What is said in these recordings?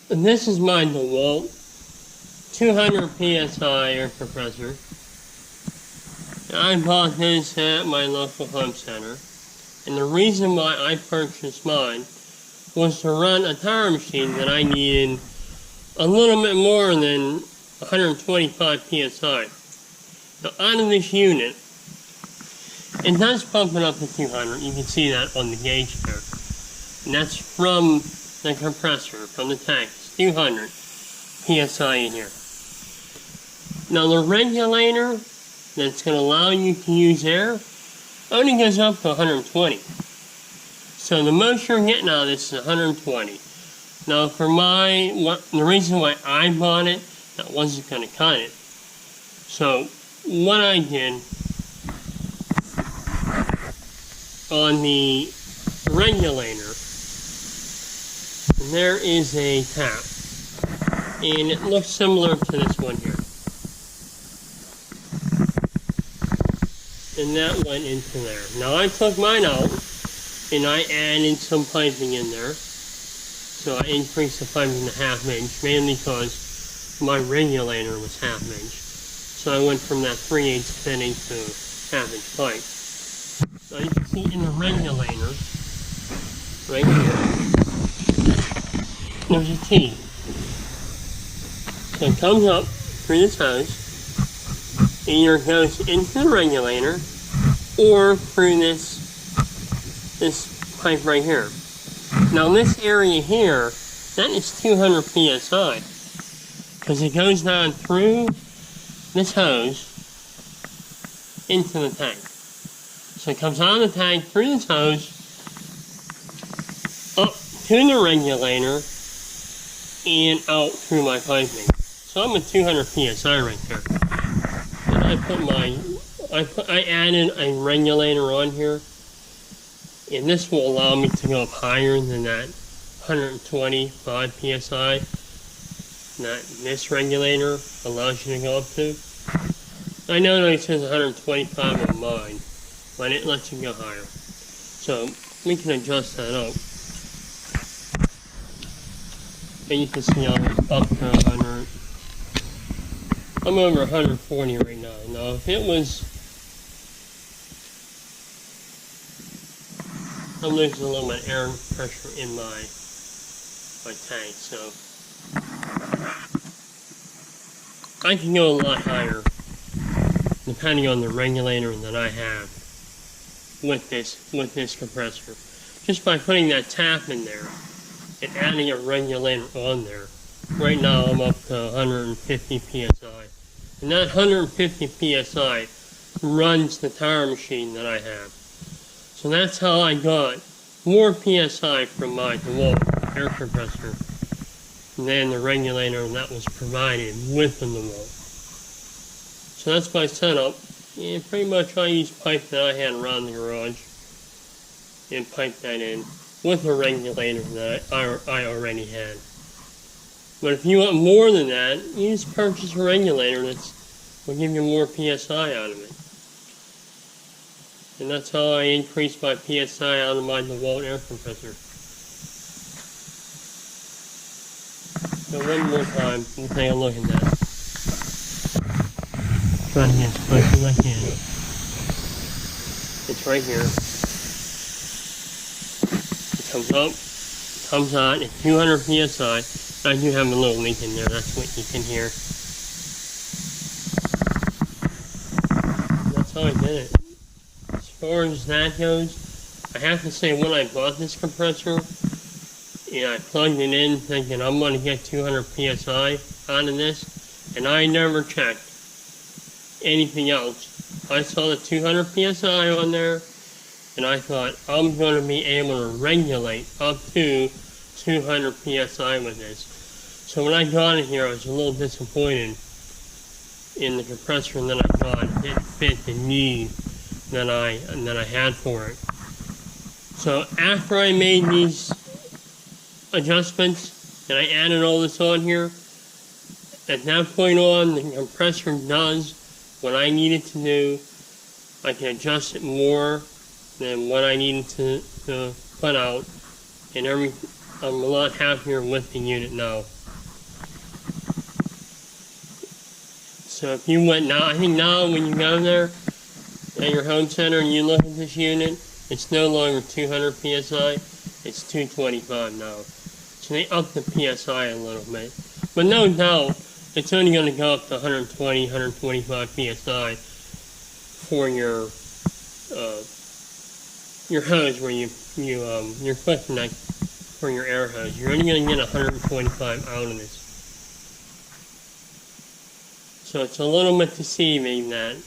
And this is my DEWALT 200 PSI air compressor. I bought this at my local home center. And the reason why I purchased mine was to run a tire machine that I needed a little bit more than 125 PSI. Now out of this unit, it does pump it up to 200. You can see that on the gauge there. And that's from the compressor, from the tank. It's 200 PSI in here. Now the regulator that's going to allow you to use air only goes up to 120. So the most you're getting out of this is 120. Now for the reason why I bought it, that wasn't going to cut it. So what I did on the regulator, there is a tap, and it looks similar to this one here. And that went into there. Now I took mine out, and I added some piping in there. So I increased the piping to 1/2 inch, mainly because my regulator was 1/2 inch. So I went from that 3/8 fitting to 1/2 inch pipe. So you can see in the regulator, right here, there's a T. So it comes up through this hose, and either goes into the regulator, or through this pipe right here. Now this area here, that is 200 PSI, because it goes down through this hose into the tank. So it comes out of the tank through this hose, up to the regulator, and out through my piping. So I'm at 200 PSI right there. And I added a regulator on here, and this will allow me to go up higher than that 125 PSI that this regulator allows you to go up to. I know that it says 125 on mine, but it lets you go higher. So we can adjust that up. And you can see I'm up to 100. I'm over 140 right now. Now if it was, I'm losing a little bit of air pressure in my tank, so I can go a lot higher depending on the regulator that I have with this compressor. Just by putting that tap in there and adding a regulator on there. Right now I'm up to 150 PSI. And that 150 PSI runs the tire machine that I have. So that's how I got more PSI from my DEWALT air compressor than the regulator that was provided with the DEWALT. So that's my setup. And pretty much I used pipe that I had around the garage and piped that in with a regulator that I already had. But if you want more than that, you just purchase a regulator that will give you more PSI out of it. And that's how I increased my PSI out of my DEWALT air compressor. So one more time, you take a look at that. Try to get as close as I can. It's right here. It comes up, comes out at 200 PSI. I do have a little leak in there, that's what you can hear. That's how I did it. As far as that goes, I have to say when I bought this compressor, and I plugged it in thinking I'm going to get 200 PSI out of this, and I never checked anything else. I saw the 200 PSI on there, and I thought I'm going to be able to regulate up to 200 PSI with this. So when I got it here, I was a little disappointed in the compressor that I got. It didn't fit the need that I had for it. So after I made these adjustments and I added all this on here, at that point on, the compressor does what I need it to do. I can adjust it more than what I needed to put out, and I'm a lot happier with the unit now. So if you went now, I think now when you go there at your home center and you look at this unit, it's no longer 200 PSI, it's 225 now. So they upped the PSI a little bit. But no doubt, it's only going to go up to 120, 125 PSI for your hose where your foot connect for your air hose. You're only going to get 125 out of this. So it's a little bit deceiving, that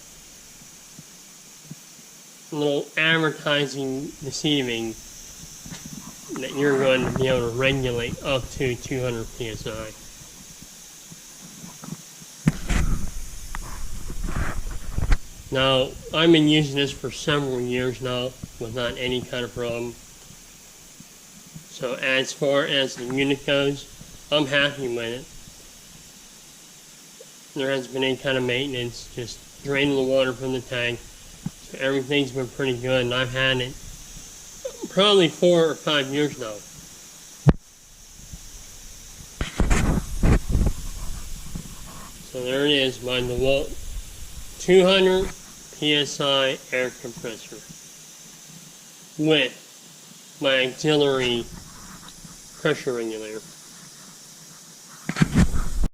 little advertising deceiving, that you're going to be able to regulate up to 200 PSI. Now, I've been using this for several years now without any kind of problem. So as far as the unit goes, I'm happy with it. There hasn't been any kind of maintenance, just draining the water from the tank. So everything's been pretty good, and I've had it probably 4 or 5 years now. So there it is, my DEWALT 200 PSI air compressor with my auxiliary pressure regulator.